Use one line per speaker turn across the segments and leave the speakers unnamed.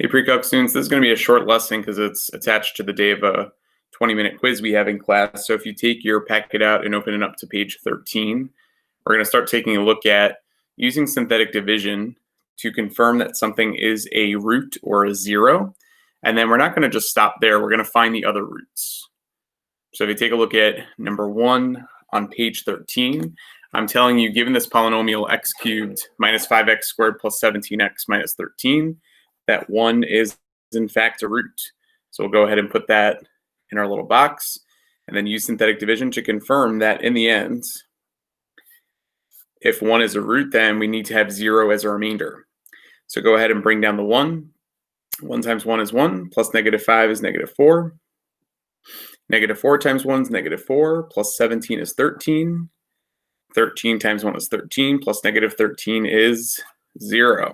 Hey, pre-calc students, this is going to be a short lesson because it's attached to the day of a 20-minute quiz we have in class. So if you take your packet out and open it up to page 13, we're going to start taking a look at using synthetic division to confirm that something is a root or a zero. And then we're not going to just stop there. We're going to find the other roots. So if you take a look at number 1 on page 13, I'm telling you, given this polynomial x cubed minus 5x squared plus 17x minus 13, that 1 is in fact a root. So we'll go ahead and put that in our little box and then use synthetic division to confirm that in the end, if 1 is a root, then we need to have 0 as a remainder. So go ahead and bring down the 1. 1 times 1 is 1, plus negative 5 is negative 4. Negative 4 times 1 is negative 4, plus 17 is 13. 13 times 1 is 13, plus negative 13 is 0.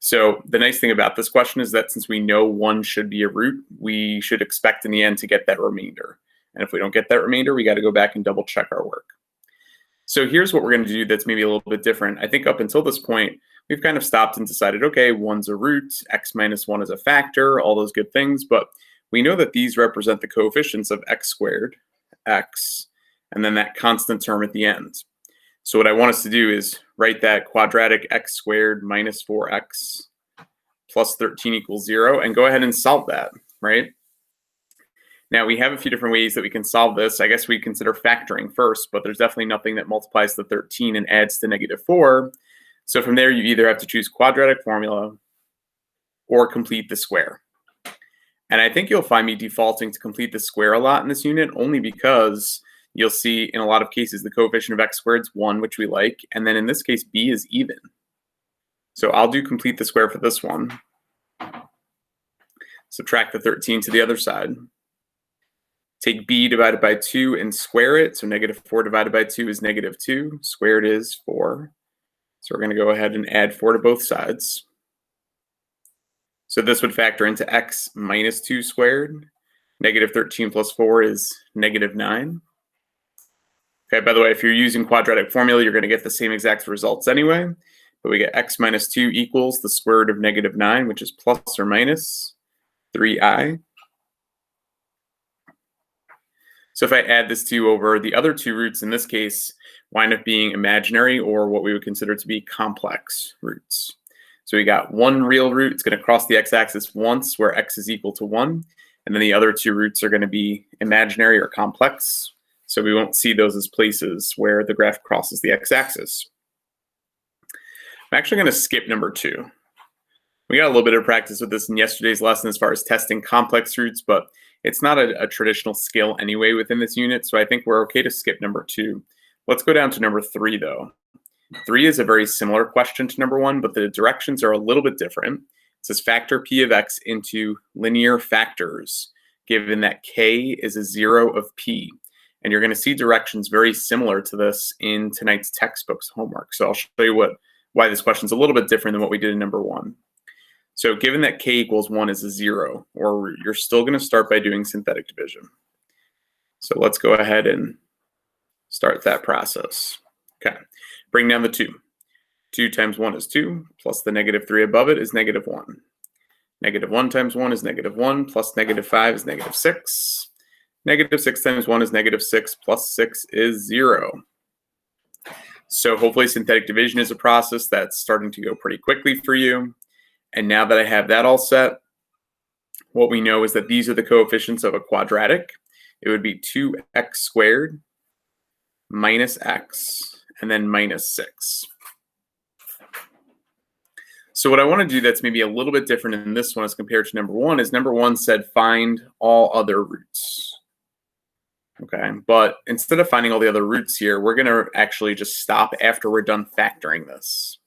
So the nice thing about this question is that since we know 1 should be a root, we should expect in the end to get that remainder. And if we don't get that remainder, we got to go back and double check our work. So here's what we're going to do that's maybe a little bit different. I think up until this point, we've kind of stopped and decided, okay, 1's a root, x minus 1 is a factor, all those good things. But we know that these represent the coefficients of x squared, x, and then that constant term at the end. So what I want us to do is write that quadratic x squared minus 4x plus 13 equals 0 and go ahead and solve that, right? Now we have a few different ways that we can solve this. I guess we consider factoring first, but there's definitely nothing that multiplies to 13 and adds to negative 4. So from there, you either have to choose quadratic formula or complete the square. And I think you'll find me defaulting to complete the square a lot in this unit only because you'll see in a lot of cases the coefficient of x squared is 1, which we like, and then in this case b is even. So I'll do complete the square for this one. Subtract the 13 to the other side. Take b divided by 2 and square it. So negative 4 divided by 2 is negative 2. Squared is 4. So we're going to go ahead and add 4 to both sides. So this would factor into x minus 2 squared. Negative 13 plus 4 is negative 9. Okay, by the way, if you're using quadratic formula, you're going to get the same exact results anyway. But we get x minus 2 equals the square root of negative 9, which is plus or minus 3i. So if I add this 2 over, the other 2 roots in this case wind up being imaginary or what we would consider to be complex roots. So we got one real root. It's going to cross the x-axis once where x is equal to 1. And then the other 2 roots are going to be imaginary or complex. So we won't see those as places where the graph crosses the x-axis. I'm actually going to skip number 2. We got a little bit of practice with this in yesterday's lesson as far as testing complex roots, but it's not a traditional skill anyway within this unit, so I think we're okay to skip number 2. Let's go down to number 3, though. 3 is a very similar question to number 1, but the directions are a little bit different. It says factor p of x into linear factors, given that k is a 0 of p. And you're going to see directions very similar to this in tonight's textbook's homework. So I'll show you why this question is a little bit different than what we did in number 1. So given that k equals 1 is a 0, or you're still going to start by doing synthetic division. So let's go ahead and start that process. Okay, bring down the 2. 2 times 1 is 2, plus the negative 3 above it is negative 1. Negative 1 times 1 is negative 1, plus negative 5 is negative 6. Negative 6 times 1 is negative 6, plus 6 is 0. So hopefully synthetic division is a process that's starting to go pretty quickly for you. And now that I have that all set, what we know is that these are the coefficients of a quadratic. It would be 2x squared minus x, and then minus 6. So what I want to do that's maybe a little bit different in this one as compared to number 1 is number 1 said find all other roots. Okay, but instead of finding all the other roots here, we're going to actually just stop after we're done factoring this.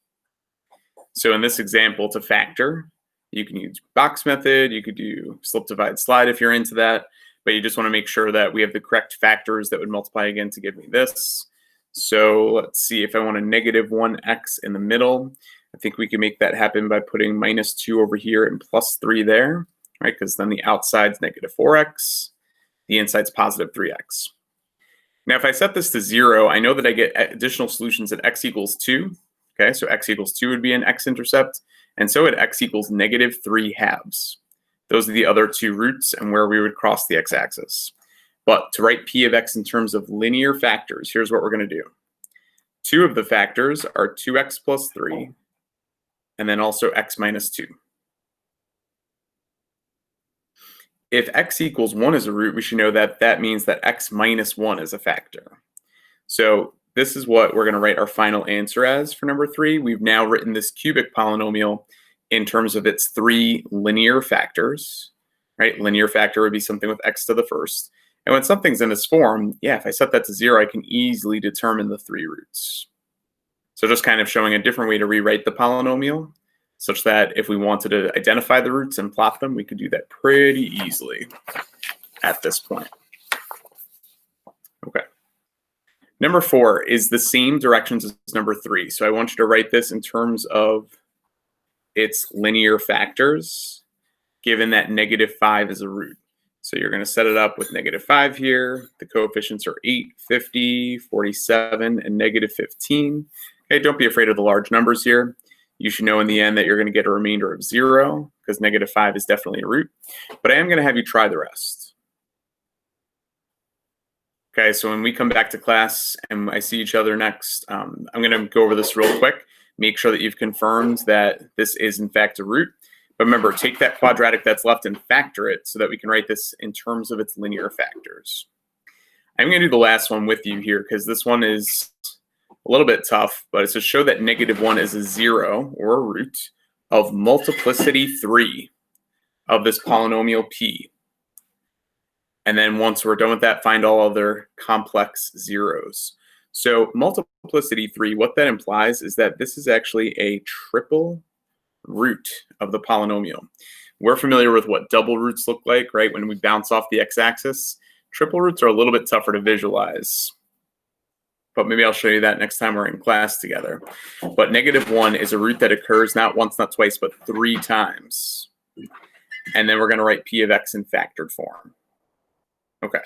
So in this example, to factor, you can use box method, you could do slip, divide, slide if you're into that, but you just want to make sure that we have the correct factors that would multiply again to give me this. So let's see, if I want a negative 1x in the middle, I think we can make that happen by putting minus 2 over here and plus 3 there, right? Because then the outside's negative 4x. The inside's positive 3x. Now, if I set this to 0, I know that I get additional solutions at x equals 2. Okay, so x equals 2 would be an x-intercept, and so would x equals -3/2. Those are the other two roots and where we would cross the x-axis. But to write p of x in terms of linear factors, here's what we're going to do. Two of the factors are 2x plus 3, and then also x minus 2. If x equals 1 as a root, we should know that that means that x minus 1 is a factor. So this is what we're going to write our final answer as for number 3. We've now written this cubic polynomial in terms of its 3 linear factors, right? Linear factor would be something with x to the first. And when something's in this form, yeah, if I set that to 0, I can easily determine the 3 roots. So just kind of showing a different way to rewrite the polynomial, such that if we wanted to identify the roots and plot them, we could do that pretty easily at this point. Okay. Number 4 is the same directions as number 3. So I want you to write this in terms of its linear factors, given that -5 is a root. So you're going to set it up with -5 here. The coefficients are 8, 50, 47, and -15. Okay, don't be afraid of the large numbers here. You should know in the end that you're going to get a remainder of 0, because -5 is definitely a root. But I am going to have you try the rest. Okay, so when we come back to class and I see each other next, I'm going to go over this real quick. Make sure that you've confirmed that this is in fact a root. But remember, take that quadratic that's left and factor it so that we can write this in terms of its linear factors. I'm going to do the last one with you here because this one is a little bit tough, but it's to show that -1 is a 0 or a root of multiplicity 3 of this polynomial p. And then once we're done with that, find all other complex zeros. So multiplicity 3, what that implies is that this is actually a triple root of the polynomial. We're familiar with what double roots look like, right? When we bounce off the x-axis, triple roots are a little bit tougher to visualize. But maybe I'll show you that next time we're in class together. But -1 is a root that occurs not once, not twice, but 3 times. And then we're going to write p of x in factored form. Okay.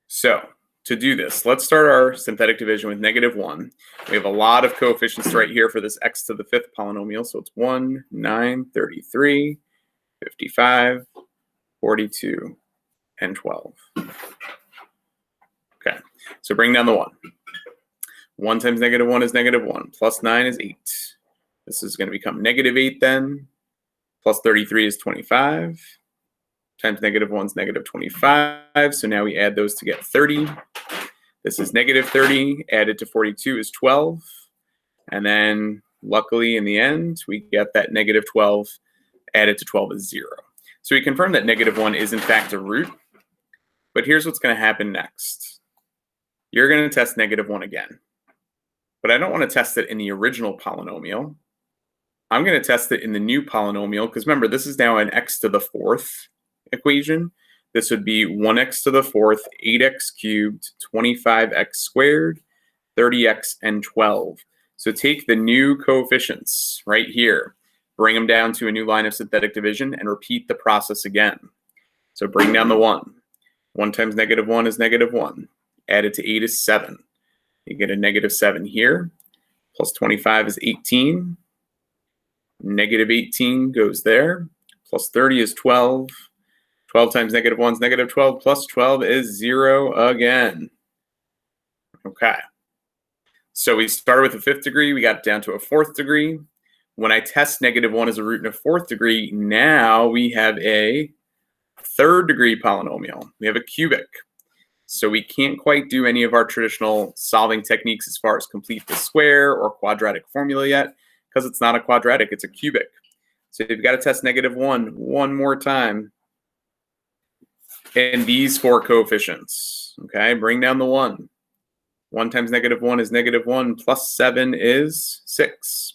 So to do this, let's start our synthetic division with -1. We have a lot of coefficients right here for this x to the 5th polynomial. So it's 1, 9, 33, 55, 42, and 12. Okay, so bring down the 1. 1 times -1 is -1. Plus 9 is 8. This is going to become -8 then. Plus 33 is 25. Times -1 is -25. So now we add those to get 30. This is -30. Added to 42 is 12. And then luckily in the end, we get that -12 added to 12 is 0. So we confirm that -1 is in fact a root. But here's what's going to happen next. You're going to test -1 again. But I don't want to test it in the original polynomial. I'm going to test it in the new polynomial because remember, this is now an x to the 4th equation. This would be 1x to the 4th, 8x cubed, 25x squared, 30x, and 12. So take the new coefficients right here, bring them down to a new line of synthetic division, and repeat the process again. So bring down the 1. 1 times -1 is -1. Added to 8 is 7. You get a -7 here. Plus 25 is 18. -18 goes there. Plus 30 is 12. 12 times -1 is -12. Plus 12 is 0 again. Okay. So we started with a 5th degree. We got down to a 4th degree. When I test -1 as a root in a 4th degree, now we have a 3rd degree polynomial. We have a cubic. So we can't quite do any of our traditional solving techniques as far as complete the square or quadratic formula yet, because it's not a quadratic, it's a cubic. So you've got to test -1 one more time. And these 4 coefficients, okay, bring down the 1. 1 times -1 is -1, plus 7 is 6.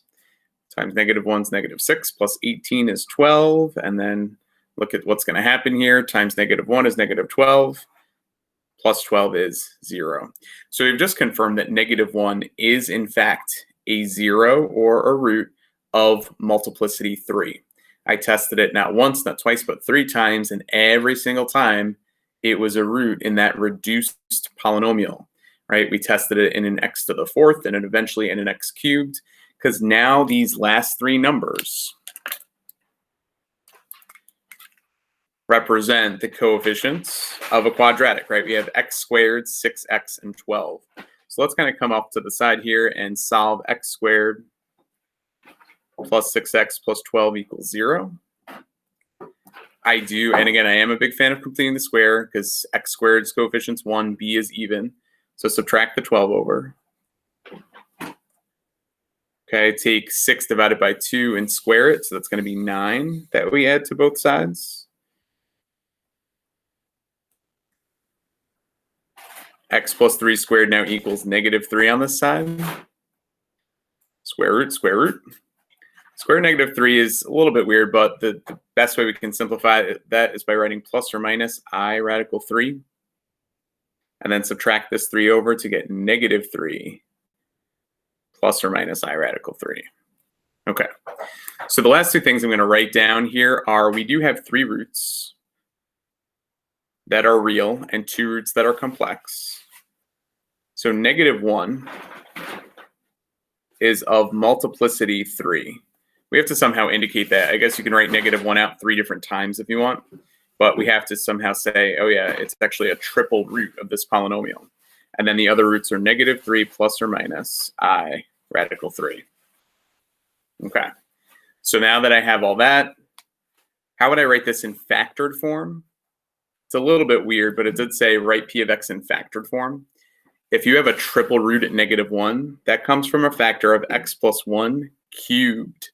Times -1 is -6, plus 18 is 12. And then look at what's going to happen here. Times -1 is -12. Plus 12 is 0. So we've just confirmed that -1 is in fact a 0 or a root of multiplicity 3. I tested it not once, not twice, but 3 times, and every single time it was a root in that reduced polynomial. right? We tested it in an x to the fourth and then eventually in an x cubed, because now these last three numbers represent the coefficients of a quadratic, right? We have x squared, 6x, and 12. So let's kind of come off to the side here and solve x squared plus 6x plus 12 equals 0. I do, and again, I am a big fan of completing the square because x squared's coefficient's 1, b is even. So subtract the 12 over. Okay, take 6 divided by 2 and square it. So that's going to be 9 that we add to both sides. X plus 3 squared now equals -3 on this side. Square root, square root. Square root of -3 is a little bit weird, but the best way we can simplify that is by writing plus or minus I radical 3. And then subtract this 3 over to get -3 plus or minus I radical 3. Okay, so the last two things I'm going to write down here are we do have 3 roots that are real and 2 roots that are complex. So -1 is of multiplicity 3. We have to somehow indicate that. I guess you can write -1 out 3 different times if you want, but we have to somehow say, oh yeah, it's actually a triple root of this polynomial. And then the other roots are -3 plus or minus I radical 3. Okay, so now that I have all that, how would I write this in factored form? It's a little bit weird, but it did say write p of x in factored form. If you have a triple root at -1, that comes from a factor of x plus 1 cubed.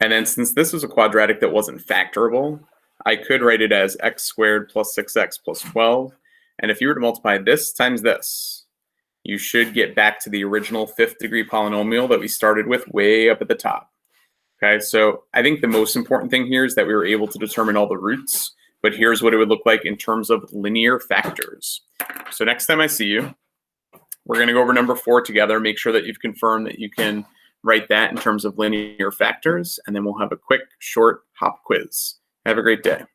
And then since this was a quadratic that wasn't factorable, I could write it as x squared plus 6x plus 12. And if you were to multiply this times this, you should get back to the original 5th degree polynomial that we started with way up at the top. Okay, so I think the most important thing here is that we were able to determine all the roots, but here's what it would look like in terms of linear factors. So next time I see you, we're going to go over number 4 together, make sure that you've confirmed that you can write that in terms of linear factors, and then we'll have a quick, short hop quiz. Have a great day.